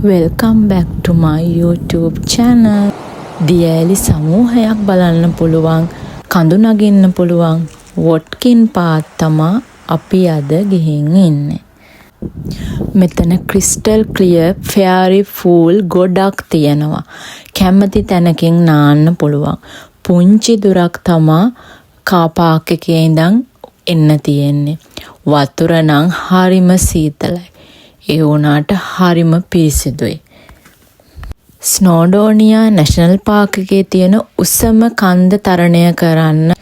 Welcome back to my YouTube channel. දියඇලි සමූහයක් බලන්න පුළුවන්, කඳු නගින්න පුළුවන් වොට්කින් පාත් තමා අපි අද ගිහින් ඉන්නේ. මෙතන ක්‍රිස්ටල් ක්ලියර් ෆෙයාරි පූල් ගොඩක් තියෙනවා. කැමති තැනකින් නාන්න පුළුවන්. පුංචි දුරක් තමා කාර් පාක් එකේ ඉඳන් එන්න තියෙන්නේ. වතුර නම් හරිම සීතලයි. ඒ වුණාට හරිම පිරිසිදුයි. ස්නෝඩෝනියා නැෂනල් පාක් එකේ තියෙන උසම කන්ද තරණය කරන්න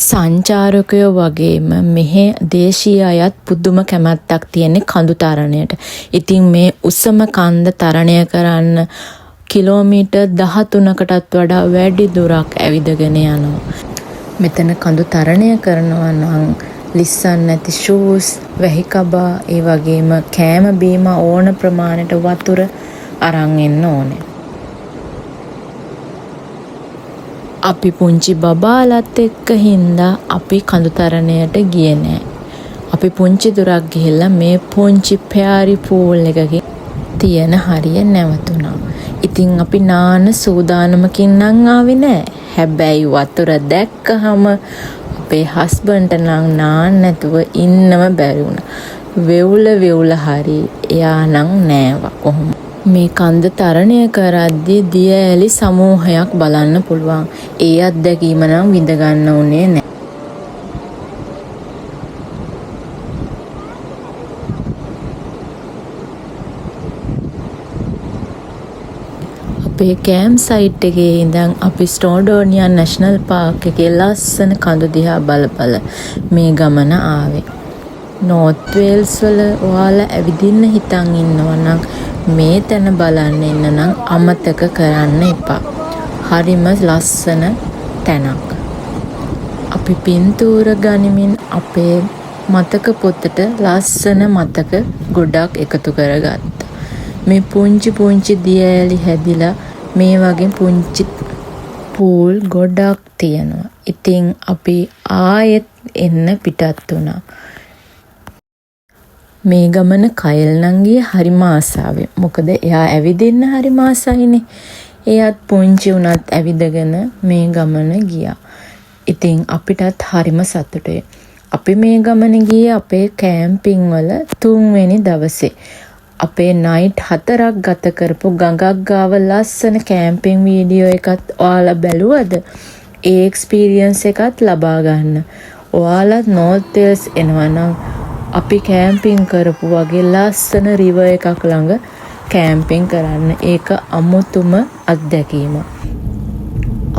සංචාරකයෝ වගේම මෙහි දේශීය අයත් පුදුම කැමැත්තක් තියෙන කඳු තරණයට. ඉතින් මේ උසම කන්ද තරණය කරන්න කිලෝමීටර් 13කටත් වඩා වැඩි දුරක් ඇවිදගෙන යනවා. මෙතන කඳු තරණය කරනවා නම් ලිස්සන් නැති ෂූස්, වැහි කබා, ඒ වගේම කෑම බීම ඕන ප්‍රමාණයට වතුර අරන් එන්න ඕනේ. අපි පුංචි බබාලත් එක්ක හින්දා අපි කඳු තරණයට ගියේ නෑ. අපි පුංචි දුරක් ගිහිල්ලා මේ පුංචි ෆෙයාරි පූල් එකකින් තියෙන හරිය නැවතුණා. ඉතින් අපි නාන සූදානමකින් නම් ආවේ නෑ. හැබැයි වතුර දැක්කහම අපේ හස්බන්ඩ්ට නම් නාන්න නැතුව ඉන්නම බැරි වුණා. වෙවුල හරි එයා නම් නෑවා කොහොම. මේ කන්ද තරණය කරද්දී දියඇලි සමූහයක් බලන්න පුළුවන්. ඒ අත්දැකීම නම් විඳ ගන්න උනේ නෑ. අපේ කෑම් සයිට් එකේ ඉඳන් අපි ස්නෝඩෝනියා නැෂනල් පාක් එකේ ලස්සන කඳු දිහා බල මේ ගමන ආවේ. නෝර්ත් වේල්ස් වල ඔයාලා ඇවිදින්න හිතන් ඉන්නවා නම් මේ තැන බලන්න එන්න නම් අමතක කරන්න එපා. හරිම ලස්සන තැනක්. අපි පින්තූර ගනිමින් අපේ මතක පොතට ලස්සන මතක ගොඩක් එකතු කරගත්තා. මේ පුංචි දියඇලි හැදිලා මේ වගේ පුංචි පූල් ගොඩක් තියෙනවා. ඉතින් අපි ආයෙත් එන්න පිටත් වුණා. මේ ගමන කයල් නංගිය හරිම ආසාවෙන්. මොකද එයා ඇවිදින්න හරිම ආසයිනේ. එයාත් පුංචි උනත් ඇවිදගෙන මේ ගමන ගියා. ඉතින් අපිටත් හරිම සතුටුයි. අපි මේ ගමන ගියේ අපේ කැම්පින් වල 3 වෙනි දවසේ. අපේ නයිට් 4ක් ගත කරපු ගඟක් ගාව ලස්සන කැම්පින් වීඩියෝ එකත් ඔයාලා බැලුවද? ඒ එක්ස්පීරියන්ස් එකත් ලබා ගන්න. ඔයාලා නෝර්ත් වේල්ස් එනවා නම් අපි කැම්පින් කරපු වගේ ලස්සන රිවර් එකක් ළඟ කැම්පින් කරන්න. ඒක අමුතුම අත්දැකීමක්.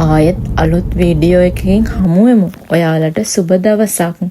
ආයෙත් අලුත් වීඩියෝ එකකින් හමු වෙමු. ඔයාලට සුබ දවසක්.